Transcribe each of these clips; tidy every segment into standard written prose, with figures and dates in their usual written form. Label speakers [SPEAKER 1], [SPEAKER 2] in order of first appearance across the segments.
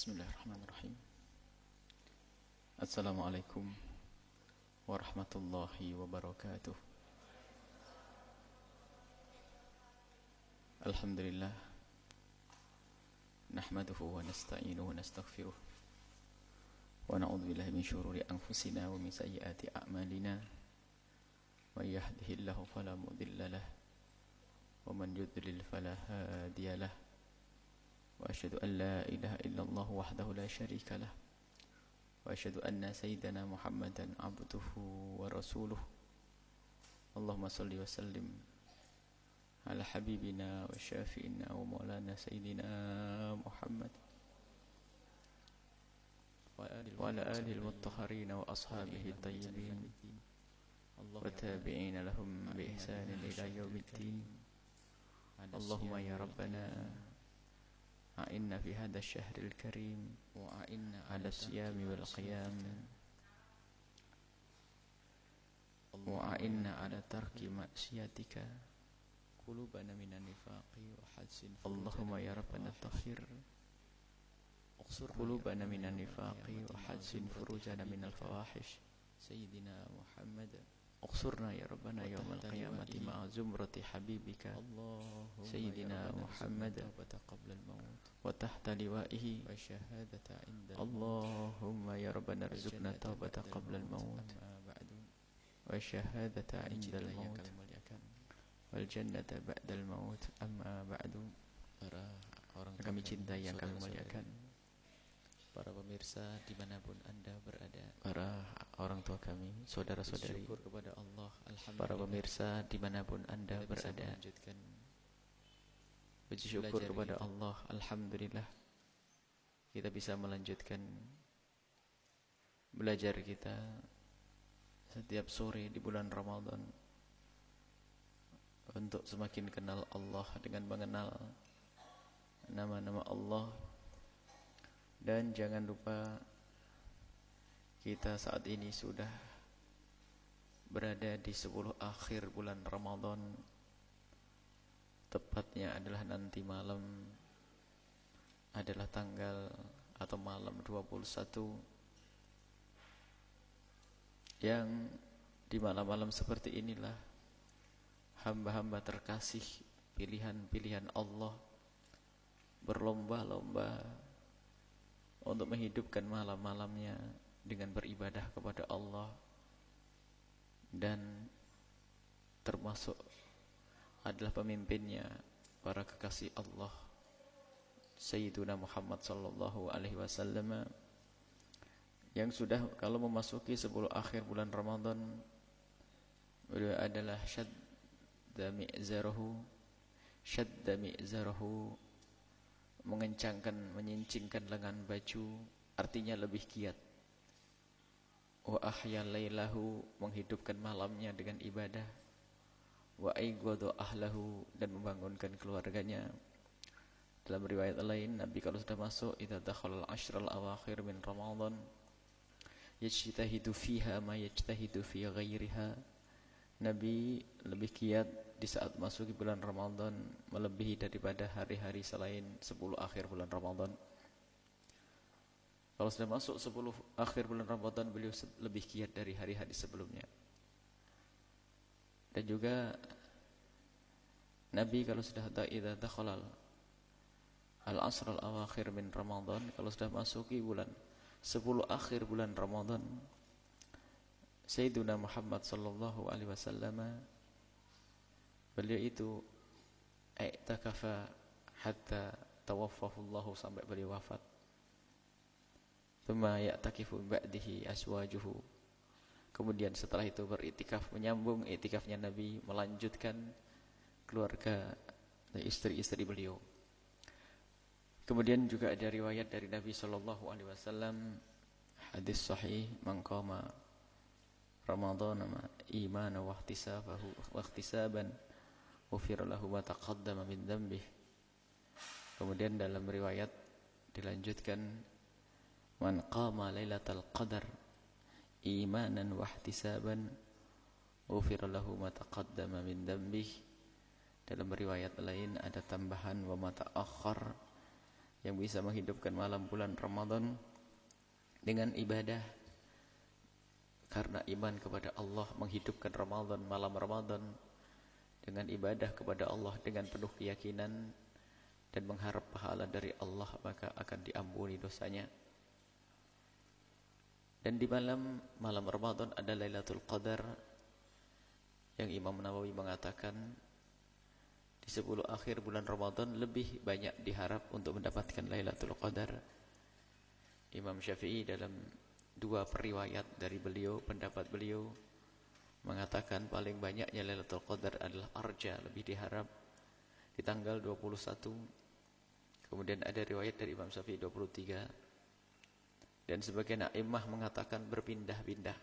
[SPEAKER 1] Bismillahirrahmanirrahim. Assalamualaikum warahmatullahi wabarakatuh. Alhamdulillah, nahmaduhu wa nasta'inuhu wa nastaghfiruh, wa na'udzu billahi min syururi anfusina wa min sayyiati a'malina. May yahdihillahu fala mudilla lahu wa man yudlil fala hadiya lahu. Wa asyhadu an la ilaha illallah wahdahu la syarika lah. Wa asyhadu anna sayyidana Muhammadan abduhu wa rasuluh. Allahumma salli wa sallim ala habibina wa syafi'ina wa maulana sayyidina Muhammad wa ala alihi al-mutahharin wa ashabihi at-tayyibin wa tabi'ina lahum bi ihsanin ila yaumiddin. Allahumma ya rabbana a'inna fi hadha asy-syahril karim wa a'inna 'ala as-siyami wal qiyam wa a'inna 'ala tarki ma'siyatika qulubana minan nifaqi wa hadsin. Allahumma ya rabbana tahhir qulubana minan nifaqi wa hadsin furujana minal fawahish sayyidina Muhammad. Uqsurna ya rabbana yawmal qiyamati ma'a zumrati habibika sayyidina Muhammad wa tahta liwa'ihi wa syahadata inda. Allahumma ya rabbana rizukna taubata qabla al-maut wa syahadata inda al-maut wal jannata ba'da al-maut. Amma ba'du. Para orang kami cintai yang kami muliakan, para pemirsa dimanapun Anda berada, para orang tua kami, saudara-saudari, syukur kepada Allah, para pemirsa dimanapun Anda berada, puji syukur kepada Allah, alhamdulillah kita bisa melanjutkan belajar kita setiap sore di bulan Ramadan untuk semakin kenal Allah dengan mengenal nama-nama Allah. Dan jangan lupa kita saat ini sudah berada di 10 akhir bulan Ramadan. Tepatnya adalah nanti malam adalah tanggal atau malam 21, yang di malam-malam seperti inilah hamba-hamba terkasih pilihan-pilihan Allah berlomba-lomba untuk menghidupkan malam-malamnya dengan beribadah kepada Allah. Dan termasuk adalah pemimpinnya para kekasih Allah Sayyiduna Muhammad sallallahu alaihi wasallam, yang sudah kalau memasuki 10 akhir bulan Ramadan, beliau adalah syadda mi'zarahu, mengencangkan, menyincingkan lengan baju, artinya lebih giat. Wa ahya lailahu, menghidupkan malamnya dengan ibadah. Wa aigwadu ahlahu, dan membangunkan keluarganya. Dalam riwayat lain, Nabi kalau sudah masuk idza dakhala al-ashral awakhir min Ramadan yajtahidu fiha ma yajtahidu fi ghairiha. Nabi lebih giat di saat masuk bulan Ramadan melebihi daripada hari-hari selain 10 akhir bulan Ramadan. Kalau sudah masuk 10 akhir bulan Ramadan, beliau lebih giat dari hari-hari sebelumnya. Dan juga Nabi kalau sudah idza dakhala al-asr al-awakhir min Ramadan, kalau sudah masuki bulan 10 akhir bulan Ramadan, Sayyiduna Muhammad sallallahu alaihi wasallam, beliau itu i'takafa hatta tawaffahu Allah, sampai beliau wafat. Tsumma ya'takifu ba'dihi aswajuhu. Kemudian setelah itu beriktikaf, menyambung iktikafnya Nabi, melanjutkan keluarga dan istri-istri beliau. Kemudian juga ada riwayat dari Nabi sallallahu alaihi wasallam, hadis sahih, man qama Ramadhan imanan wa ihtisaban ghufira lahu ma taqaddama min dhanbihi. Kemudian dalam riwayat dilanjutkan, man qama lailatal qadar imanan wa ihtisaban ghufira lahu ma taqaddama min dhanbihi. Dalam riwayat lain ada tambahan wa ma ta'akhkhar yang bisa menghidupkan malam bulan Ramadan dengan ibadah. Karena iman kepada Allah menghidupkan Ramadan, malam Ramadan dengan ibadah kepada Allah dengan penuh keyakinan dan mengharap pahala dari Allah, maka akan diampuni dosanya. Dan di malam Ramadan ada Lailatul Qadar yang Imam Nawawi mengatakan di 10 akhir bulan Ramadan lebih banyak diharap untuk mendapatkan Lailatul Qadar. Imam Syafi'i dalam 2 periwayat dari beliau, pendapat beliau mengatakan paling banyaknya Lailatul Qadar adalah arja, lebih diharap di tanggal 21. Kemudian ada riwayat dari Imam Syafi'i 23. Dan sebagian a'immah mengatakan berpindah-pindah.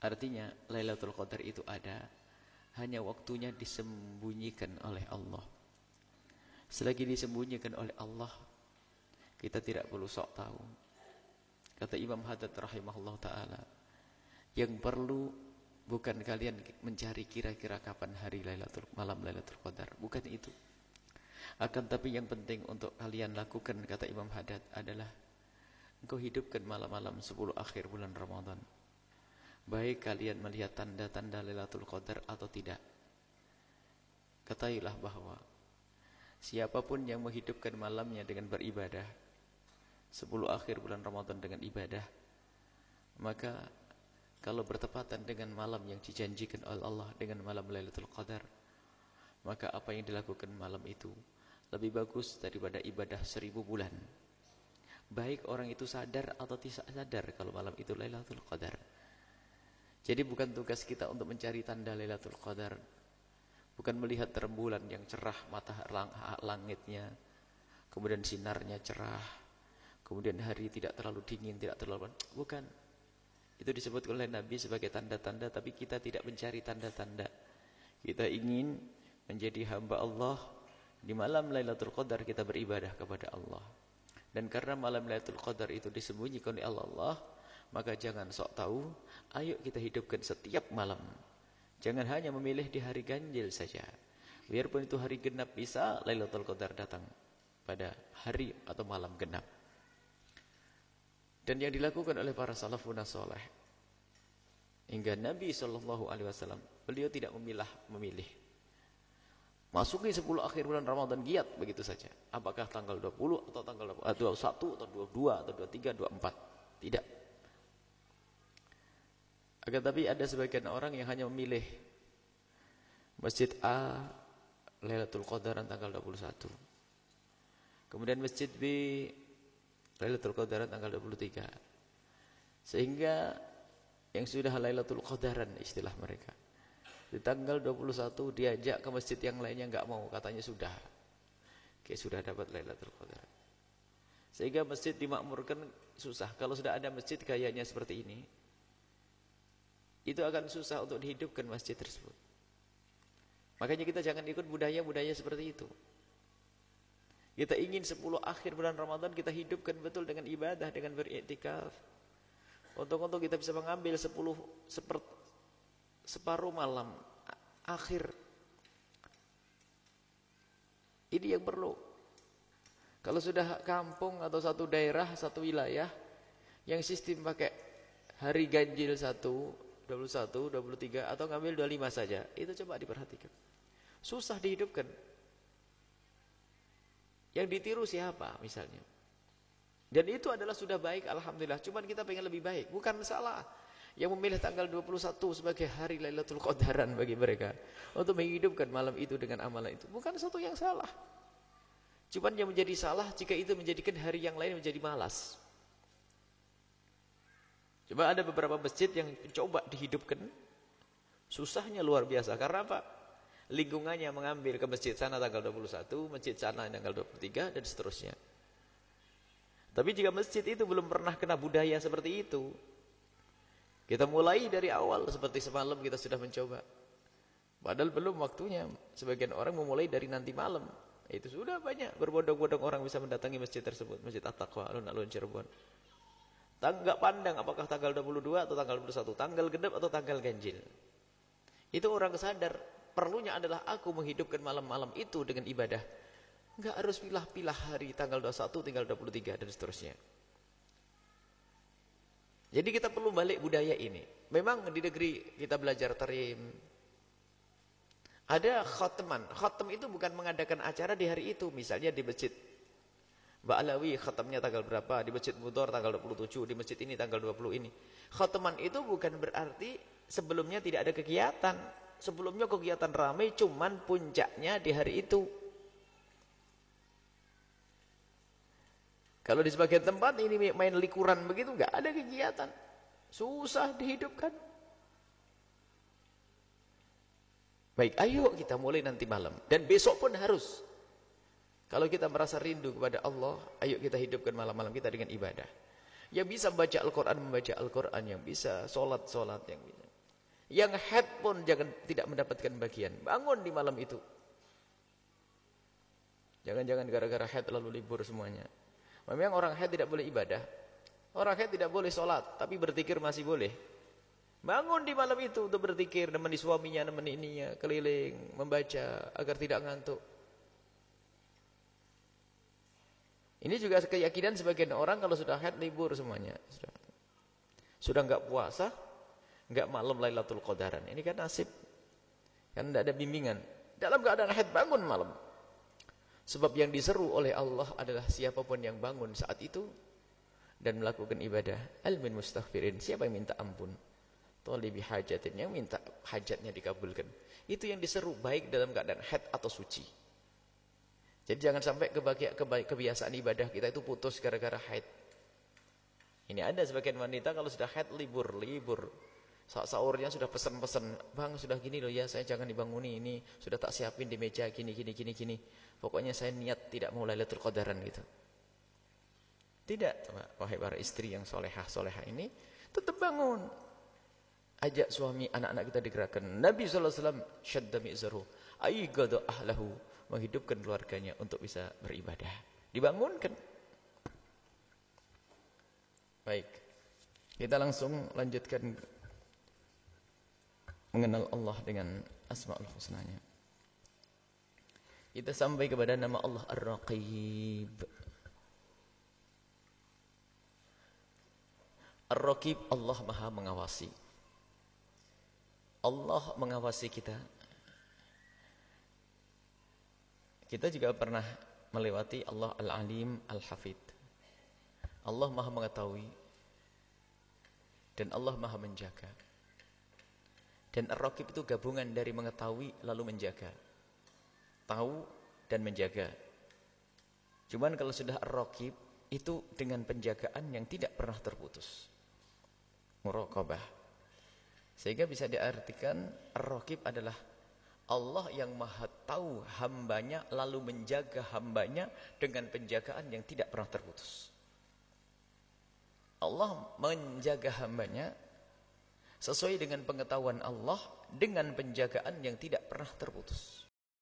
[SPEAKER 1] Artinya Lailatul Qadar itu ada, hanya waktunya disembunyikan oleh Allah. Selagi disembunyikan oleh Allah, kita tidak perlu sok tahu. Kata Imam Haddad rahimahullah ta'ala, yang perlu bukan kalian mencari kira-kira kapan hari malam Lailatul Qadar, bukan itu. Akan tapi yang penting untuk kalian lakukan, kata Imam Haddad, adalah engkau hidupkan malam-malam 10 akhir bulan Ramadan. Baik kalian melihat tanda-tanda Lailatul Qadar atau tidak, ketahuilah bahwa siapapun yang menghidupkan malamnya dengan beribadah, 10 akhir bulan Ramadan dengan ibadah, maka kalau bertepatan dengan malam yang dijanjikan oleh Allah dengan malam Lailatul Qadar, maka apa yang dilakukan malam itu lebih bagus daripada ibadah 1000 bulan. Baik orang itu sadar atau tidak sadar kalau malam itu Lailatul Qadar. Jadi bukan tugas kita untuk mencari tanda Lailatul Qadar, bukan melihat rembulan yang cerah, langitnya, kemudian sinarnya cerah, kemudian hari tidak terlalu dingin, tidak terlalu panas. Bukan. Itu disebut oleh Nabi sebagai tanda-tanda, tapi kita tidak mencari tanda-tanda. Kita ingin menjadi hamba Allah. Di malam Lailatul Qadar kita beribadah kepada Allah. Dan karena malam Lailatul Qadar itu disembunyikan oleh Allah, maka jangan sok tahu, ayo kita hidupkan setiap malam. Jangan hanya memilih di hari ganjil saja. Biarpun itu hari genap, bisa Lailatul Qadar datang pada hari atau malam genap. Dan yang dilakukan oleh para salafun saleh hingga Nabi SAW, beliau tidak memilih. Masuki 10 akhir bulan Ramadan giat begitu saja. Apakah tanggal 20 atau tanggal 21 atau 22 atau 23, 24. Tidak. Akan tapi ada sebagian orang yang hanya memilih Masjid A Lailatul Qadaran tanggal 21. Kemudian Masjid B Lailatul Qadaran tanggal 23. Sehingga yang sudah Lailatul Qadaran istilah mereka, di tanggal 21 diajak ke masjid yang lainnya enggak mau, katanya sudah. Kayak sudah dapat Lailatul Qadar. Sehingga masjid dimakmurkan susah. Kalau sudah ada masjid gayanya seperti ini, itu akan susah untuk dihidupkan masjid tersebut. Makanya kita jangan ikut budaya-budaya seperti itu. Kita ingin 10 akhir bulan Ramadan kita hidupkan betul dengan ibadah, dengan beriktikaf. Untuk kita bisa mengambil separuh malam akhir. Ini yang perlu. Kalau sudah kampung atau satu daerah, satu wilayah yang sistem pakai hari ganjil 1, 21, 23 atau ngambil 25 saja, itu coba diperhatikan. Susah dihidupkan. Yang ditiru siapa misalnya? Dan itu adalah sudah baik, alhamdulillah. Cuman kita pengen lebih baik, bukan salah. Yang memilih tanggal 21 sebagai hari Lailatul Qadaran bagi mereka untuk menghidupkan malam itu dengan amalan itu, bukan satu yang salah. Cuman yang menjadi salah jika itu menjadikan hari yang lain menjadi malas. Coba ada beberapa masjid yang coba dihidupkan, susahnya luar biasa. Karena apa? Lingkungannya mengambil ke masjid sana tanggal 21, masjid sana tanggal 23 dan seterusnya. Tapi jika masjid itu belum pernah kena budaya seperti itu, kita mulai dari awal seperti semalam kita sudah mencoba. Padahal belum waktunya. Sebagian orang memulai dari nanti malam. Itu sudah banyak berbondong-bondong orang bisa mendatangi masjid tersebut, Masjid At-Taqwa alun-alun Cirebon. Enggak pandang apakah tanggal 22 atau tanggal 21, tanggal genap atau tanggal ganjil. Itu orang sadar, perlunya adalah aku menghidupkan malam-malam itu dengan ibadah.
[SPEAKER 2] Enggak harus pilah-pilah hari tanggal 21, tinggal 23 dan seterusnya. Jadi kita perlu balik budaya ini. Memang di negeri kita belajar tarim. Ada khataman. Khatam itu bukan mengadakan acara di hari itu. Misalnya di masjid Ba'alawi khatamnya tanggal berapa, di masjid Mudor tanggal 27, di masjid ini tanggal 20 ini. Khataman itu bukan berarti sebelumnya tidak ada kegiatan. Sebelumnya kegiatan ramai, cuman puncaknya di hari itu. Kalau di sebagian tempat ini main likuran begitu, nggak ada kegiatan. Susah dihidupkan. Baik, ayo kita mulai nanti malam. Dan besok pun harus. Kalau kita merasa rindu kepada Allah, ayo kita hidupkan malam-malam kita dengan ibadah. Yang bisa membaca Al-Quran, membaca Al-Quran. Yang bisa sholat yang bisa. Yang haid pun jangan tidak mendapatkan bagian. Bangun di malam itu. Jangan-jangan gara-gara haid lalu libur semuanya. Memang orang haid tidak boleh ibadah. Orang haid tidak boleh sholat, tapi berzikir masih boleh. Bangun di malam itu untuk berzikir, nemeni suaminya, nemeni ininya, keliling, membaca agar tidak ngantuk. Ini juga keyakinan sebagian orang kalau sudah haid libur semuanya. Sudah enggak puasa, enggak malam Lailatul Qadaran. Ini kan nasib. Kan tidak ada bimbingan. Dalam keadaan haid bangun malam. Sebab yang diseru oleh Allah adalah siapapun yang bangun saat itu dan melakukan ibadah. Al-min mustaghfirin, siapa yang minta ampun. Thalibi hajatin, yang minta hajatnya dikabulkan. Itu yang diseru baik dalam keadaan haid atau suci. Jadi jangan sampai kebiasaan ibadah kita itu putus gara-gara haid. Ini ada sebagian wanita kalau sudah haid libur. Sahurnya sudah pesan-pesan, bang sudah gini loh ya, saya jangan dibanguni ini, sudah tak siapin di meja gini. Pokoknya saya niat tidak mau Lailatul Qadaran gitu. Tidak, wahai para istri yang solehah ini, tetap bangun. Ajak suami, anak-anak kita digerakkan. Nabi SAW syadda mi'zaruh, aigadu ahlahu, menghidupkan keluarganya untuk bisa beribadah. Dibangunkan. Baik, kita langsung lanjutkan mengenal Allah dengan Asma'ul Husnanya. Kita sampai kepada nama Allah Ar-Raqib. Ar-Raqib, Allah Maha mengawasi. Allah mengawasi kita. Kita juga pernah melewati Allah Al-Alim Al-Hafid. Allah Maha mengetahui dan Allah Maha menjaga. Dan Ar-Raqib itu gabungan dari mengetahui lalu menjaga. Tahu dan menjaga. Cuman kalau sudah Ar-Raqib itu dengan penjagaan yang tidak pernah terputus. Muraqabah. Sehingga bisa diartikan Ar-Raqib adalah Allah yang Maha tahu hambanya lalu menjaga hambanya dengan penjagaan yang tidak pernah terputus. Allah menjaga hambanya sesuai dengan pengetahuan Allah dengan penjagaan yang tidak pernah terputus.